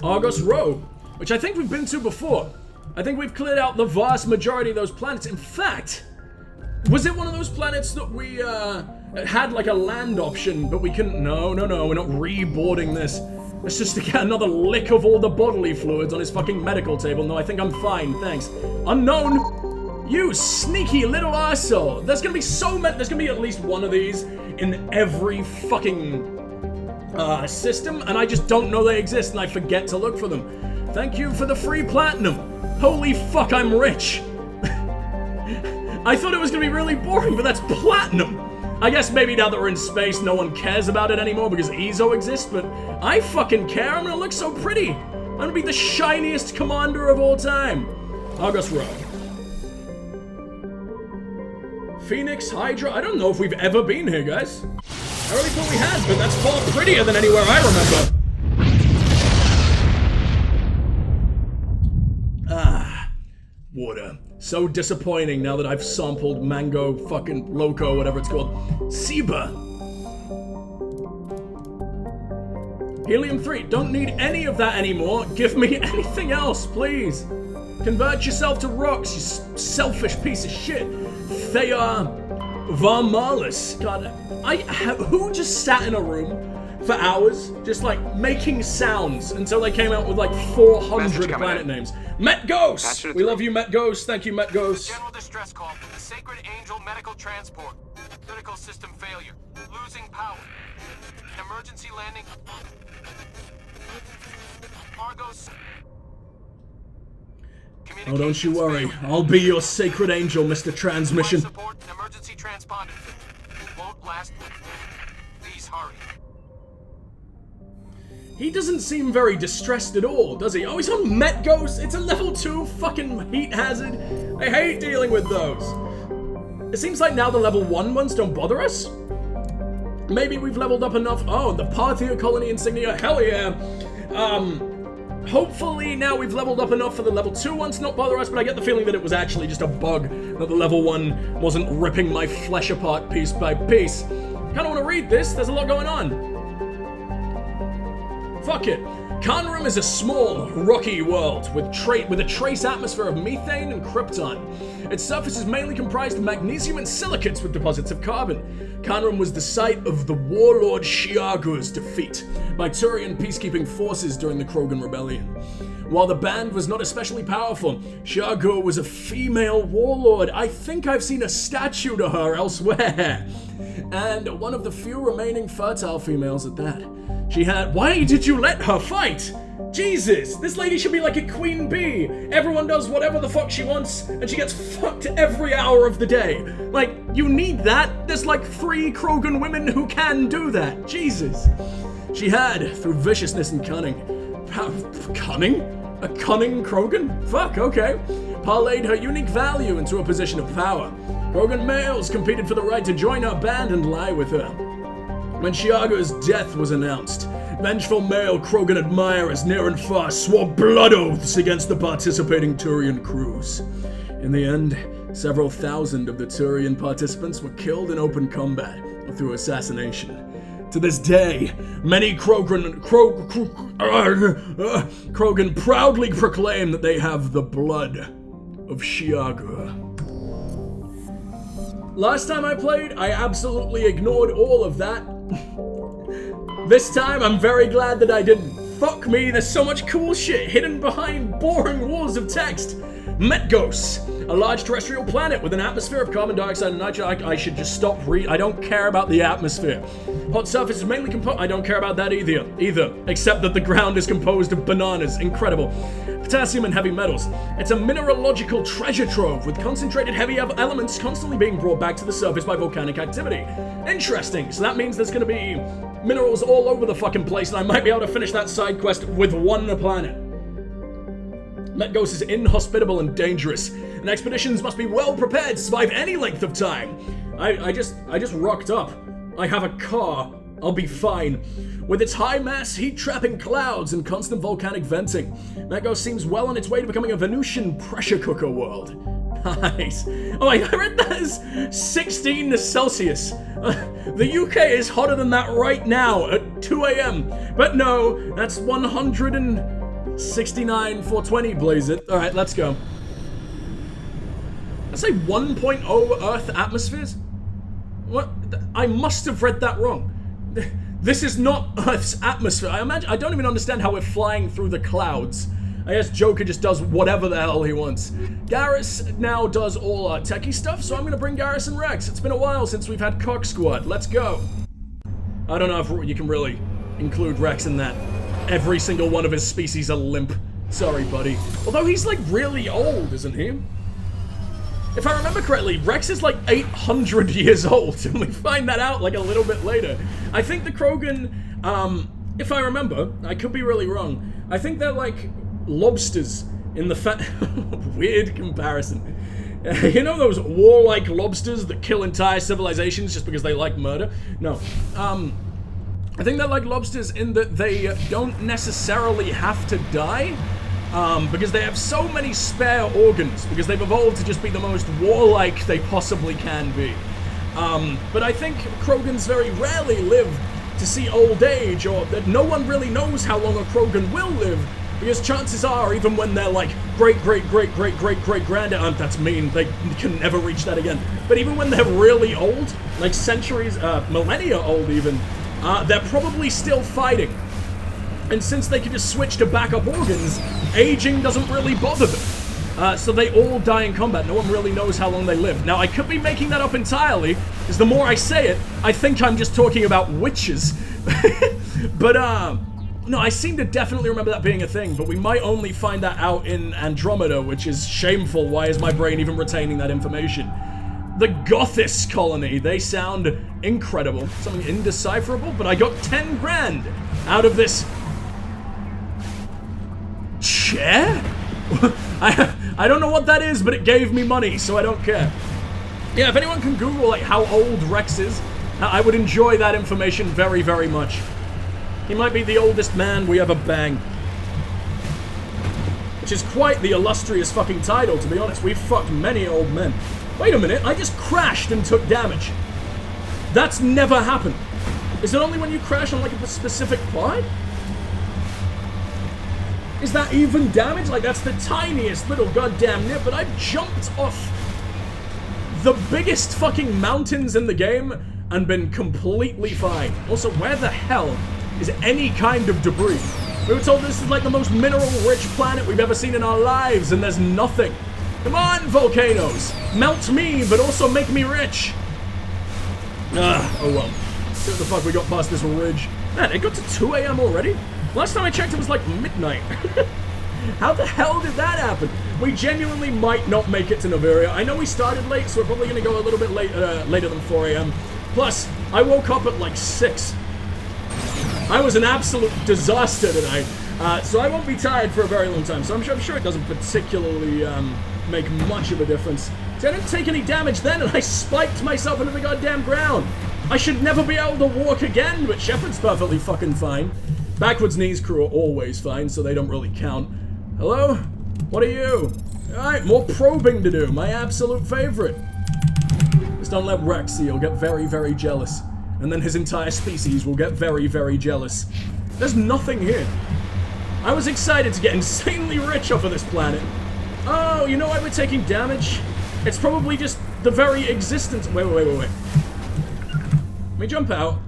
Argos Row, which I think we've been to before. I think we've cleared out the vast majority of those planets. In fact, was it one of those planets that we had like a land option, but we couldn't? No, we're not reboarding this. It's just to get another lick of all the bodily fluids on his fucking medical table. No, I think I'm fine, thanks. Unknown, you sneaky little arsehole. There's gonna be there's gonna be at least one of these in every fucking system, and I just don't know they exist, and I forget to look for them. Thank you for the free platinum. Holy fuck, I'm rich. I thought it was gonna be really boring, but that's platinum. I guess maybe now that we're in space, no one cares about it anymore because EZO exists, but I fucking care. I'm gonna look so pretty. I'm gonna be the shiniest commander of all time. Argos Row. Phoenix, Hydra. I don't know if we've ever been here, guys. I really thought we had, but that's far prettier than anywhere I remember. Water. So disappointing now that I've sampled mango fucking loco, whatever it's called. Seba. Helium-3. Don't need any of that anymore. Give me anything else, please. Convert yourself to rocks, you selfish piece of shit. Thea Varmalis. God, who just sat in a room for hours, just like making sounds until they came out with like 400 planet names. Met Ghost! We love you, Met Ghost. Thank you, Met Ghost. General distress call from the Sacred Angel Medical Transport. Critical system failure. Losing power. Emergency landing. Argos. Oh, don't you worry. I'll be your sacred angel, Mr. Transmission. Support and emergency transponder. Won't last. Please hurry. He doesn't seem very distressed at all, does he? Oh, he's on Met Ghost. It's a level 2 fucking heat hazard. I hate dealing with those. It seems like now the level 1 ones don't bother us. Maybe we've leveled up enough. Oh, the Parthia colony insignia. Hell yeah. Hopefully now we've leveled up enough for the level 2 ones to not bother us, but I get the feeling that it was actually just a bug, that the level 1 wasn't ripping my flesh apart piece by piece. Kinda wanna read this, there's a lot going on. Fuck it. Conrum is a small, rocky world with a trace atmosphere of methane and krypton. Its surface is mainly comprised of magnesium and silicates with deposits of carbon. Conrum was the site of the warlord Shiagu's defeat by Turian peacekeeping forces during the Krogan Rebellion. While the band was not especially powerful, Shiagu was a female warlord. I think I've seen a statue to her elsewhere. And one of the few remaining fertile females at that. Why did you let her fight? Jesus, this lady should be like a queen bee. Everyone does whatever the fuck she wants, and she gets fucked every hour of the day. Like, you need that? There's like 3 Krogan women who can do that. Jesus. She had, through viciousness and cunning. Cunning? A cunning Krogan? Fuck, okay. Parlayed her unique value into a position of power. Krogan males competed for the right to join her band and lie with her. When Shiagu's death was announced, vengeful male Krogan admirers near and far swore blood oaths against the participating Turian crews. In the end, several thousand of the Turian participants were killed in open combat or through assassination. To this day, many Krogan proudly proclaim that they have the blood of Shiagu. Last time I played, I absolutely ignored all of that. This time, I'm very glad that I didn't. Fuck me, there's so much cool shit hidden behind boring walls of text. Metgos, a large terrestrial planet with an atmosphere of carbon dioxide and nitrogen. I should just stop I don't care about the atmosphere. Hot surface is mainly composed. I don't care about that either, except that the ground is composed of bananas. Incredible. Potassium and heavy metals. It's a mineralogical treasure trove with concentrated heavy elements constantly being brought back to the surface by volcanic activity. Interesting. So that means there's going to be minerals all over the fucking place, and I might be able to finish that side quest with one planet. Metgos is inhospitable and dangerous, and expeditions must be well prepared to survive any length of time. I just rocked up. I have a car. I'll be fine. With its high mass, heat-trapping clouds, and constant volcanic venting, Metgos seems well on its way to becoming a Venusian pressure cooker world. Nice. Oh, I read that as 16 Celsius. The UK is hotter than that right now at 2 a.m. But no, that's 100 and 69, 420, blaze it. Alright, let's go. Let's say 1.0 Earth atmospheres? What? I must have read that wrong. This is not Earth's atmosphere. I don't even understand how we're flying through the clouds. I guess Joker just does whatever the hell he wants. Garrus now does all our techie stuff, so I'm gonna bring Garrus and Wrex. It's been a while since we've had Cock Squad. Let's go. I don't know if you can really include Wrex in that. Every single one of his species are limp. Sorry, buddy. Although he's like really old, isn't he? If I remember correctly, Wrex is like 800 years old, and we find that out like a little bit later. I think the Krogan, if I remember, I could be really wrong, I think they're like lobsters in the weird comparison. You know those warlike lobsters that kill entire civilizations just because they like murder? No. I think they're like lobsters in that they don't necessarily have to die, because they have so many spare organs, because they've evolved to just be the most warlike they possibly can be. But I think Krogans very rarely live to see old age, or that no one really knows how long a Krogan will live, because chances are, even when they're like great-great-great-great-great-great-granddad, that's mean, they can never reach that again, but even when they're really old, like centuries, millennia old even, they're probably still fighting. And since they can just switch to backup organs, aging doesn't really bother them. So they all die in combat. No one really knows how long they live. Now, I could be making that up entirely, because the more I say it, I think I'm just talking about witches. But, no, I seem to definitely remember that being a thing, but we might only find that out in Andromeda, which is shameful. Why is my brain even retaining that information? The Gothis colony, they sound incredible. Something indecipherable, but I got 10 grand out of this chair? I don't know what that is, but it gave me money, so I don't care. Yeah, if anyone can Google like how old Wrex is, I would enjoy that information very, very much. He might be the oldest man we ever banged. Which is quite the illustrious fucking title, to be honest. We've fucked many old men. Wait a minute, I just crashed and took damage. That's never happened. Is it only when you crash on like a specific pod? Is that even damage? Like, that's the tiniest little goddamn nip, but I've jumped off the biggest fucking mountains in the game and been completely fine. Also, where the hell is any kind of debris? We were told this is like the most mineral-rich planet we've ever seen in our lives, and there's nothing. Come on, volcanoes! Melt me, but also make me rich! Oh well. See what the fuck we got past this ridge. Man, it got to 2 AM already? Last time I checked it was like midnight. How the hell did that happen? We genuinely might not make it to Noveria. I know we started late, so we're probably gonna go a little bit later than 4 AM. Plus, I woke up at like 6. I was an absolute disaster tonight, so I won't be tired for a very long time, so I'm sure it doesn't particularly make much of a difference. See, I didn't take any damage then, and I spiked myself into the goddamn ground. I should never be able to walk again, but Shepard's perfectly fucking fine. Backwards knees crew are always fine, so they don't really count. Hello? What are you? Alright, more probing to do, my absolute favorite. Just don't let Wrex see, he'll get very, very jealous. And then his entire species will get very, very jealous. There's nothing here. I was excited to get insanely rich off of this planet. Oh, you know why we're taking damage? It's probably just the very existence. Wait. Let me jump out.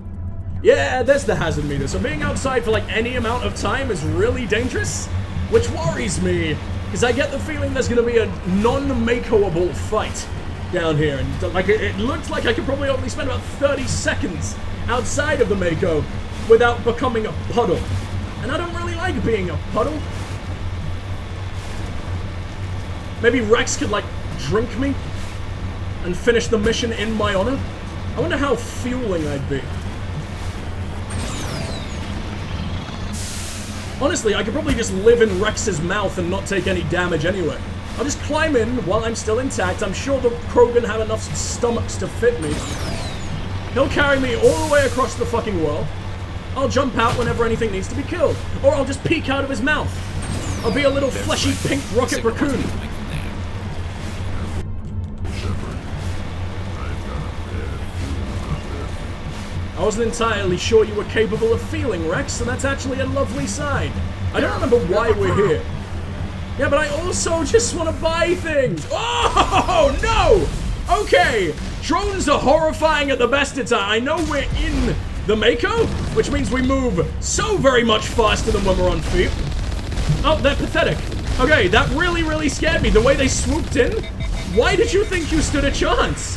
Yeah, there's the hazard meter. So being outside for like any amount of time is really dangerous, which worries me, because I get the feeling there's going to be a non-makeable fight down here, and like it looks like I could probably only spend about 30 seconds outside of the Mako without becoming a puddle. And I don't really like being a puddle. Maybe Wrex could like drink me and finish the mission in my honor. I wonder how fueling I'd be. Honestly, I could probably just live in Wrex's mouth and not take any damage anyway. I'll just climb in while I'm still intact. I'm sure the Krogan have enough stomachs to fit me. He'll carry me all the way across the fucking world. I'll jump out whenever anything needs to be killed. Or I'll just peek out of his mouth. I'll be a little fleshy pink rocket raccoon. I wasn't entirely sure you were capable of feeling, Wrex, and that's actually a lovely sign. I don't remember why we're here. Yeah, but I also just want to buy things. Oh, no! Okay, drones are horrifying at the best of time. I know we're in the Mako, which means we move so very much faster than when we're on feet. Oh, they're pathetic. Okay, that really, really scared me. The way they swooped in. Why did you think you stood a chance?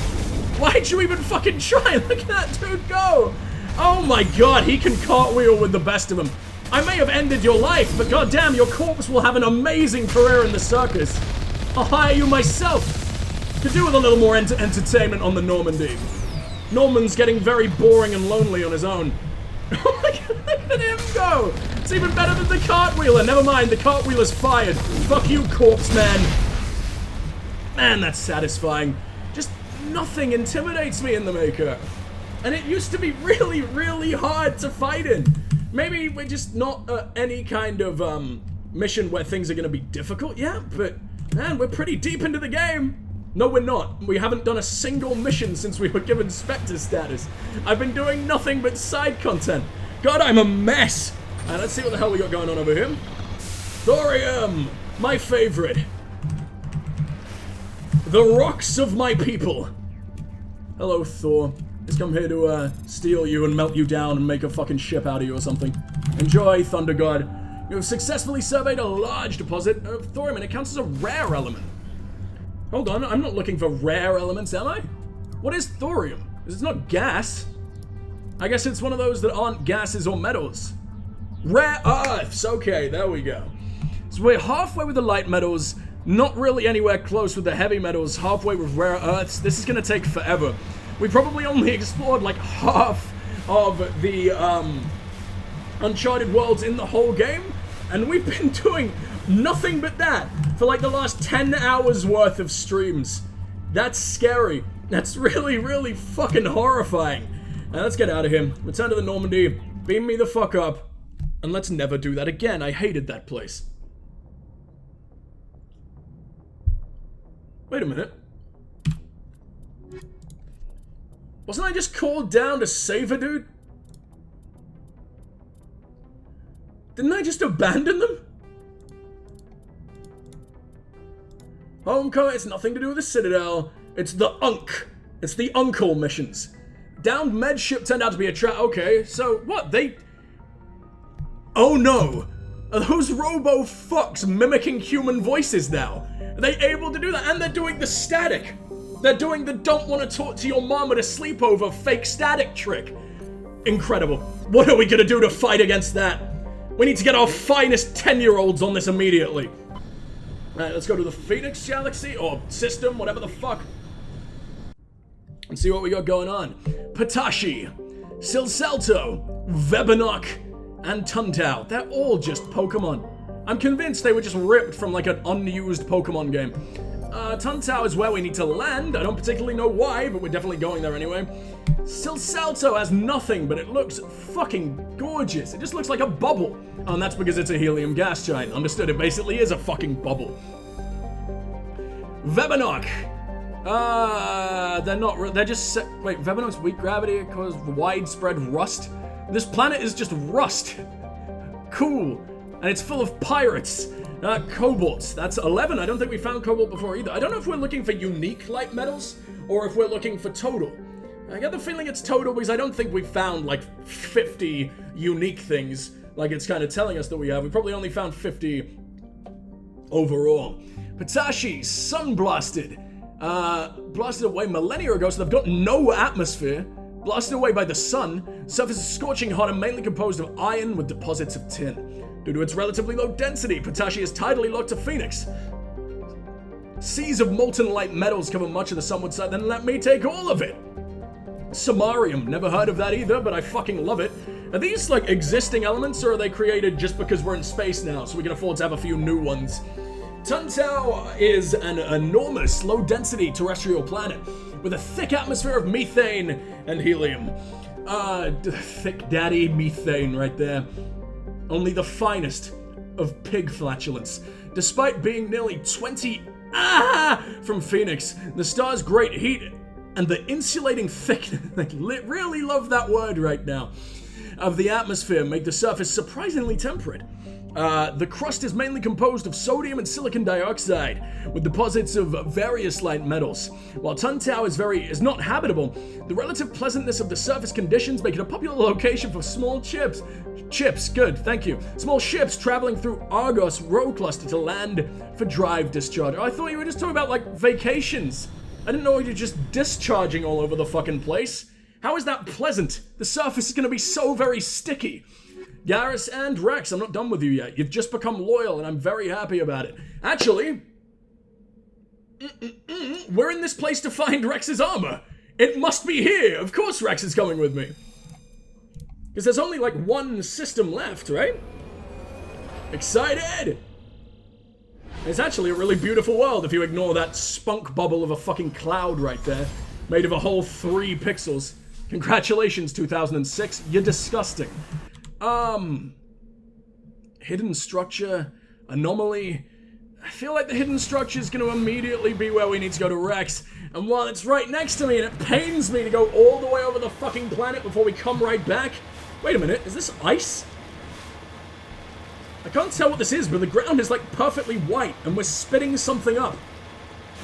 Why'd you even fucking try? Look at that dude go. Oh my god, he can cartwheel with the best of them. I may have ended your life, but goddamn, your corpse will have an amazing career in the circus. I'll hire you myself. Could do with a little more entertainment on the Normandy. Norman's getting very boring and lonely on his own. Oh my god, look at him go. It's even better than the cartwheeler. Never mind, the cartwheeler's fired. Fuck you, corpse man. Man, that's satisfying. Just nothing intimidates me in the Maker. And it used to be really, really hard to fight in. Maybe we're just not any kind of mission where things are gonna be difficult yet, but man, we're pretty deep into the game. No, we're not. We haven't done a single mission since we were given Spectre status. I've been doing nothing but side content. God, I'm a mess. And let's see what the hell we got going on over here. Thorium, my favorite. The rocks of my people. Hello, Thor. Just come here to steal you and melt you down and make a fucking ship out of you or something. Enjoy, Thunder God. You have successfully surveyed a large deposit of thorium and it counts as a rare element. Hold on, I'm not looking for rare elements, am I? What is thorium? It's not gas. I guess it's one of those that aren't gases or metals. Rare earths, okay, there we go. So we're halfway with the light metals, not really anywhere close with the heavy metals, halfway with rare earths. This is gonna take forever. We probably only explored like half of the Uncharted worlds in the whole game, and we've been doing nothing but that for like the last 10 hours worth of streams. That's scary. That's really, really fucking horrifying. Now let's get out of here. Return to the Normandy, beam me the fuck up, and let's never do that again. I hated that place. Wait a minute. Wasn't I just called down to save a dude? Didn't I just abandon them? Homecoming, it's nothing to do with the Citadel. It's the Unk. It's the Uncle missions. Downed med ship turned out to be a trap. Okay, so what? Oh no! Are those robo fucks mimicking human voices now? Are they able to do that? And they're doing the static. They're doing the don't want to talk to your mom at a sleepover fake static trick. Incredible. What are we gonna do to fight against that? We need to get our finest 10-year-olds on this immediately. Alright, let's go to the Phoenix Galaxy, or system, whatever the fuck. And see what we got going on. Patashi, Silsalto, Vebanok, and Tuntao. They're all just Pokemon. I'm convinced they were just ripped from like an unused Pokemon game. Tuntao is where we need to land. I don't particularly know why, but we're definitely going there anyway. Silsalto has nothing, but it looks fucking gorgeous. It just looks like a bubble. Oh, and that's because it's a helium gas giant. Understood, it basically is a fucking bubble. Vebanok. They're not, they're just, wait, Vebanok's weak gravity causes widespread rust? This planet is just rust. Cool. And it's full of pirates. Cobalt. That's 11. I don't think we found cobalt before either. I don't know if we're looking for unique light metals or if we're looking for total. I get the feeling it's total because I don't think we found like 50 unique things like it's kind of telling us that we have. We probably only found 50 overall. Patashi, sun-blasted. Blasted away millennia ago, so they've got no atmosphere. Blasted away by the sun. Surface is scorching hot and mainly composed of iron with deposits of tin. Due to its relatively low density, Patashi is tidally locked to Phoenix. Seas of molten light metals cover much of the sunward side, then let me take all of it. Samarium, never heard of that either, but I fucking love it. Are these like existing elements or are they created just because we're in space now so we can afford to have a few new ones? Tuntao is an enormous low-density terrestrial planet with a thick atmosphere of methane and helium. Thick daddy methane right there. Only the finest of pig flatulence. Despite being nearly 20 from Phoenix, the star's great heat and the insulating thickness, I really love that word right now, of the atmosphere make the surface surprisingly temperate. The crust is mainly composed of sodium and silicon dioxide, with deposits of various light metals. While Tuntao is not habitable, the relative pleasantness of the surface conditions make it a popular location for small ships, good, thank you. Small ships traveling through Argos road cluster to land for drive discharge. Oh, I thought you were just talking about, like, vacations. I didn't know you were just discharging all over the fucking place. How is that pleasant? The surface is gonna be so very sticky. Garrus and Wrex, I'm not done with you yet. You've just become loyal, and I'm very happy about it. Actually, we're in this place to find Rex's armor. It must be here. Of course Wrex is coming with me. Because there's only, like, one system left, right? Excited! It's actually a really beautiful world if you ignore that spunk bubble of a fucking cloud right there. Made of a whole 3 pixels. Congratulations, 2006. You're disgusting. Hidden structure, anomaly. I feel like the hidden structure is going to immediately be where we need to go to Wrex. And while it's right next to me and it pains me to go all the way over the fucking planet before we come right back. Wait a minute, is this ice? I can't tell what this is, but the ground is like perfectly white and we're spitting something up.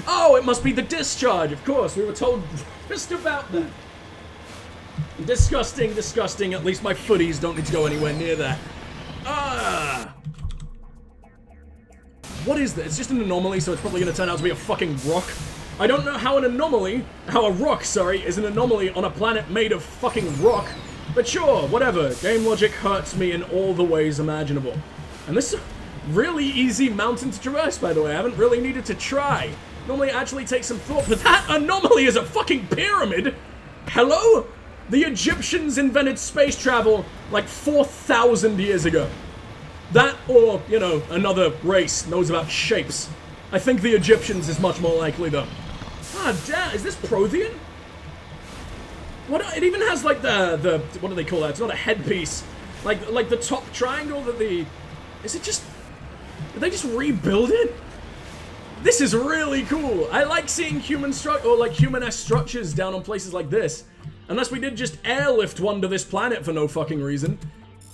Oh, it must be the discharge, of course. We were told just about that. Disgusting, disgusting. At least my footies don't need to go anywhere near that. What is this? It's just an anomaly, so it's probably going to turn out to be a fucking rock. I don't know how a rock, is an anomaly on a planet made of fucking rock. But sure, whatever. Game logic hurts me in all the ways imaginable. And this is a really easy mountain to traverse, by the way. I haven't really needed to try. Normally it actually takes some thought, but that anomaly is a fucking pyramid! Hello? The Egyptians invented space travel like 4,000 years ago. That or, you know, another race knows about shapes. I think the Egyptians is much more likely though. Ah, damn, is this Prothean? What, it even has like the what do they call that? It's not a headpiece. Like the top triangle that is it just, did they just rebuild it? This is really cool. I like seeing human-esque structures down on places like this. Unless we did just airlift one to this planet for no fucking reason.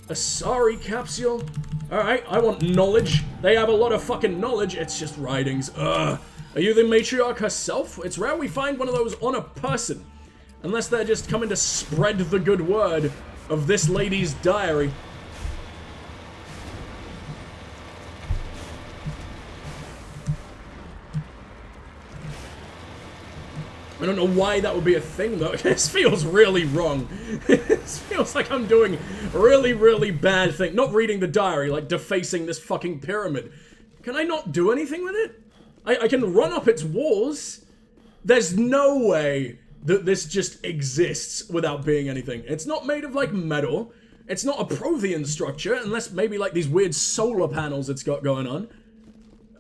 A sorry capsule. Alright, I want knowledge. They have a lot of fucking knowledge. It's just writings. Ugh. Are you the matriarch herself? It's rare we find one of those on a person. Unless they're just coming to spread the good word of this lady's diary. I don't know why that would be a thing, though. This feels really wrong. This feels like I'm doing really, really bad thing. Not reading the diary, like defacing this fucking pyramid. Can I not do anything with it? I can run up its walls. There's no way that this just exists without being anything. It's not made of, like, metal. It's not a Prothean structure, unless maybe, like, these weird solar panels it's got going on.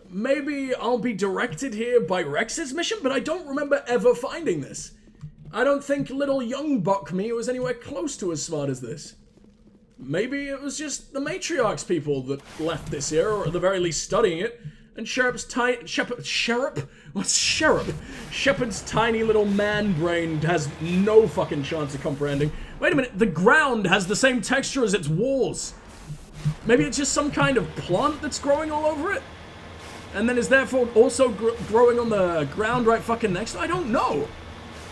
Maybe I'll be directed here by Rex's mission, but I don't remember ever finding this. I don't think little young buck me was anywhere close to as smart as this. Maybe it was just the matriarch's people that left this here, or at the very least studying it, and Shepard's tiny little man brain has no fucking chance of comprehending. Wait a minute, the ground has the same texture as its walls. Maybe it's just some kind of plant that's growing all over it? And then is therefore also growing on the ground right fucking next to it? I don't know.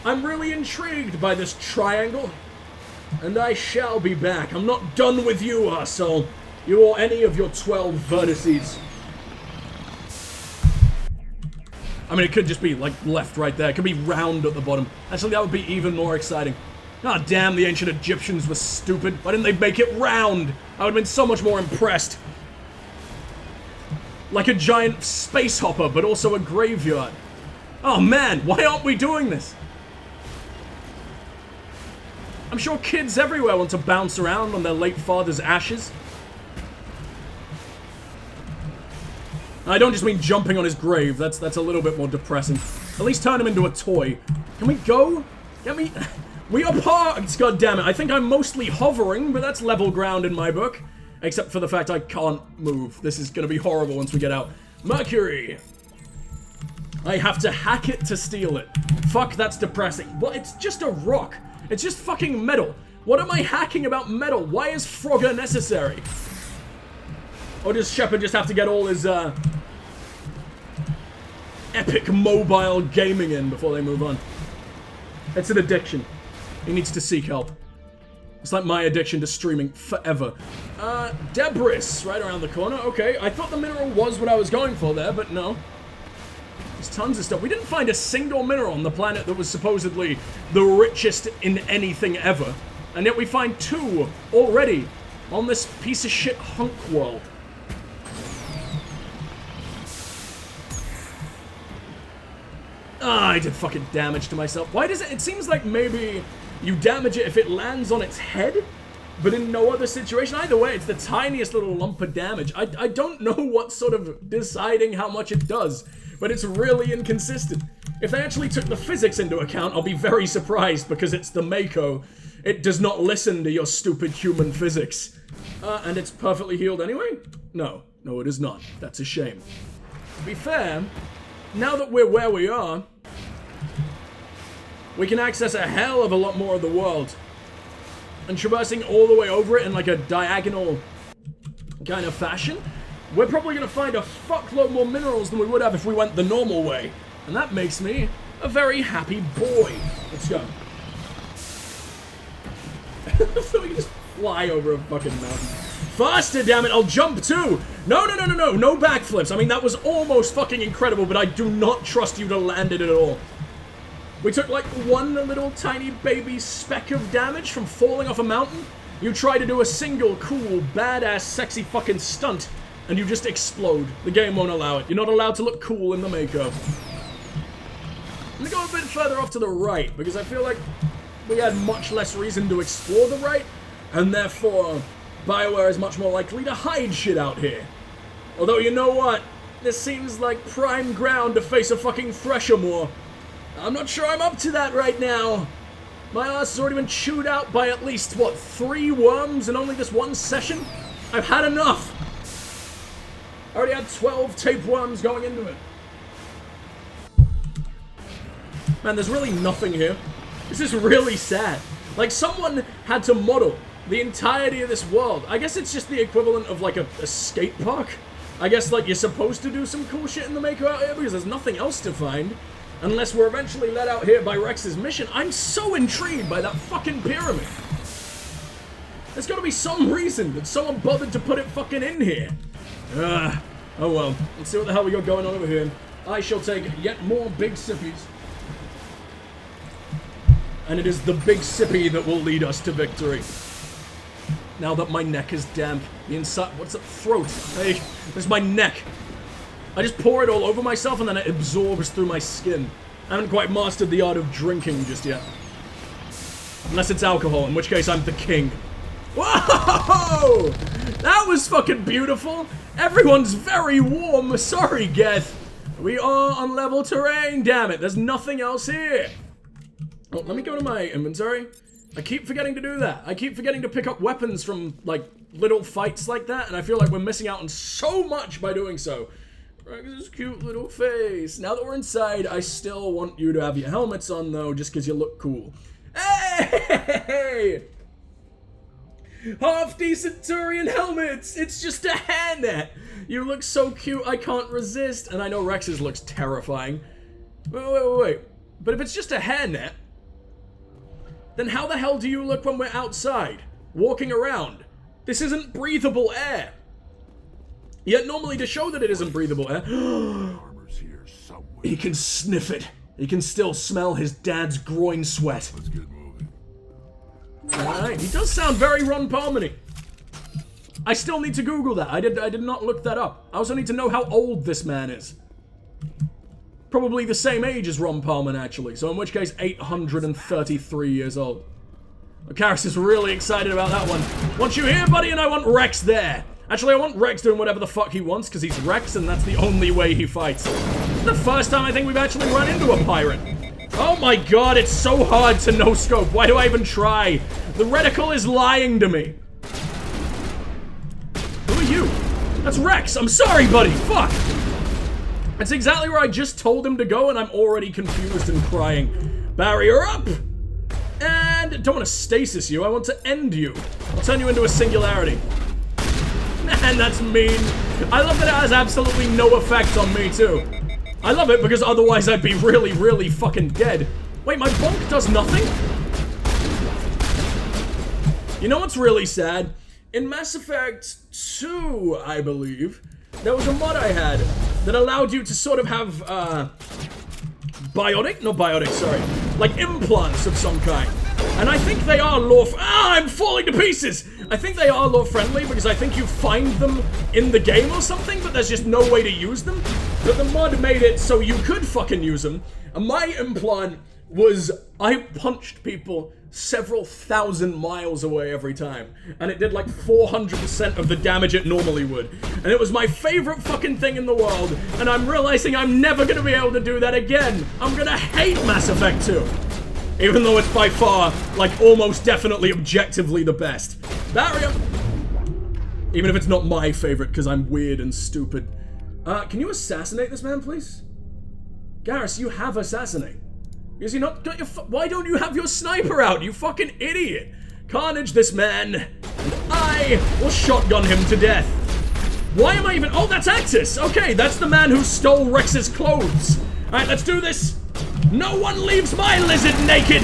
I'm really intrigued by this triangle. And I shall be back. I'm not done with you, arsehole. You or any of your 12 vertices. I mean, it could just be, like, left right there. It could be round at the bottom. Actually, that would be even more exciting. Ah, damn, the ancient Egyptians were stupid. Why didn't they make it round? I would have been so much more impressed. Like a giant space hopper, but also a graveyard. Oh man, why aren't we doing this? I'm sure kids everywhere want to bounce around on their late father's ashes. I don't just mean jumping on his grave, that's a little bit more depressing. At least turn him into a toy. Can we go? Get me? We are parked, goddammit. I think I'm mostly hovering, but that's level ground in my book. Except for the fact I can't move. This is gonna be horrible once we get out. Mercury! I have to hack it to steal it. Fuck, that's depressing. Well, it's just a rock. It's just fucking metal. What am I hacking about metal? Why is Frogger necessary? Or does Shepard just have to get all his, epic mobile gaming in before they move on? It's an addiction. He needs to seek help. It's like my addiction to streaming forever. Debris, right around the corner. Okay, I thought the mineral was what I was going for there, but no. There's tons of stuff. We didn't find a single mineral on the planet that was supposedly the richest in anything ever. And yet we find 2 already on this piece of shit hunk world. Ah, I did fucking damage to myself. Why does it... It seems like maybe you damage it if it lands on its head, but in no other situation. Either way, it's the tiniest little lump of damage. I don't know what's sort of deciding how much it does, but it's really inconsistent. If they actually took the physics into account, I'll be very surprised, because it's the Mako. It does not listen to your stupid human physics. And it's perfectly healed anyway? No, it is not. That's a shame. To be fair, now that we're where we are, we can access a hell of a lot more of the world. And traversing all the way over it in like a diagonal kind of fashion, we're probably going to find a fuckload more minerals than we would have if we went the normal way. And that makes me a very happy boy. Let's go. So we can just fly over a fucking mountain. Faster, damn it, I'll jump too! No backflips. I mean, that was almost fucking incredible, but I do not trust you to land it at all. We took like one little tiny baby speck of damage from falling off a mountain. You try to do a single cool, badass, sexy fucking stunt, and you just explode. The game won't allow it. You're not allowed to look cool in the Mako. I'm gonna go a bit further off to the right, because I feel like we had much less reason to explore the right, and therefore BioWare is much more likely to hide shit out here. Although, you know what? This seems like prime ground to face a fucking Threshermore. I'm not sure I'm up to that right now. My ass has already been chewed out by at least, what, 3 worms in only this one session? I've had enough. I already had 12 tapeworms going into it. Man, there's really nothing here. This is really sad. Like, someone had to model the entirety of this world. I guess it's just the equivalent of, like, a skate park. I guess, like, you're supposed to do some cool shit in the Mako out here because there's nothing else to find. Unless we're eventually let out here by Wrex's mission. I'm so intrigued by that fucking pyramid. There's gotta be some reason that someone bothered to put it fucking in here. Oh well. Let's see what the hell we got going on over here. I shall take yet more big sippies. And it is the big sippy that will lead us to victory. Now that my neck is damp. The inside, what's that? Throat. Hey, there's my neck. I just pour it all over myself and then it absorbs through my skin. I haven't quite mastered the art of drinking just yet. Unless it's alcohol, in which case I'm the king. Whoa! That was fucking beautiful. Everyone's very warm. Sorry, Geth. We are on level terrain, damn it. There's nothing else here. Oh, let me go to my inventory. I keep forgetting to do that. I keep forgetting to pick up weapons from, like, little fights like that, and I feel like we're missing out on so much by doing so. Rex's cute little face. Now that we're inside, I still want you to have your helmets on, though, just because you look cool. Hey! Half-decent Turian helmets! It's just a hairnet! You look so cute, I can't resist. And I know Rex's looks terrifying. Wait. But if it's just a hairnet, then how the hell do you look when we're outside, walking around? This isn't breathable air. Yet normally to show that it isn't breathable air, he can sniff it. He can still smell his dad's groin sweat. Let's get moving. Alright, he does sound very Ron Palmer-y. I still need to Google that. I did not look that up. I also need to know how old this man is. Probably the same age as Ron Palmer, actually. So in which case, 833 years old. Karis is really excited about that one. Want you here, buddy? And I want Wrex there. Actually, I want Wrex doing whatever the fuck he wants, because he's Wrex, and that's the only way he fights. This is the first time I think we've actually run into a pirate. Oh my god, it's so hard to no-scope. Why do I even try? The reticle is lying to me. Who are you? That's Wrex. I'm sorry, buddy. Fuck. That's exactly where I just told him to go, and I'm already confused and crying. Barrier up! And don't want to stasis you, I want to end you. I'll turn you into a singularity. Man, that's mean. I love that it has absolutely no effect on me, too. I love it because otherwise I'd be really, really fucking dead. Wait, my bonk does nothing? You know what's really sad? In Mass Effect 2, I believe, there was a mod I had that allowed you to sort of have, like implants of some kind. And I think they are I'm falling to pieces! I think they are lore-friendly because I think you find them in the game or something, but there's just no way to use them. But the mod made it so you could fucking use them. And my implant was, I punched people several thousand miles away every time. And it did like 400% of the damage it normally would. And it was my favorite fucking thing in the world. And I'm realizing I'm never gonna be able to do that again. I'm gonna hate Mass Effect 2. Even though it's by far, like, almost definitely objectively the best. Barrier! Even if it's not my favorite, because I'm weird and stupid. Can you assassinate this man, please? Garrus, you have assassinate. Is you not, why don't you have your sniper out, you fucking idiot? Carnage this man, and I will shotgun him to death. Why am I even, oh, that's Axis! Okay, that's the man who stole Wrex's clothes. Alright, let's do this. No one leaves my lizard naked!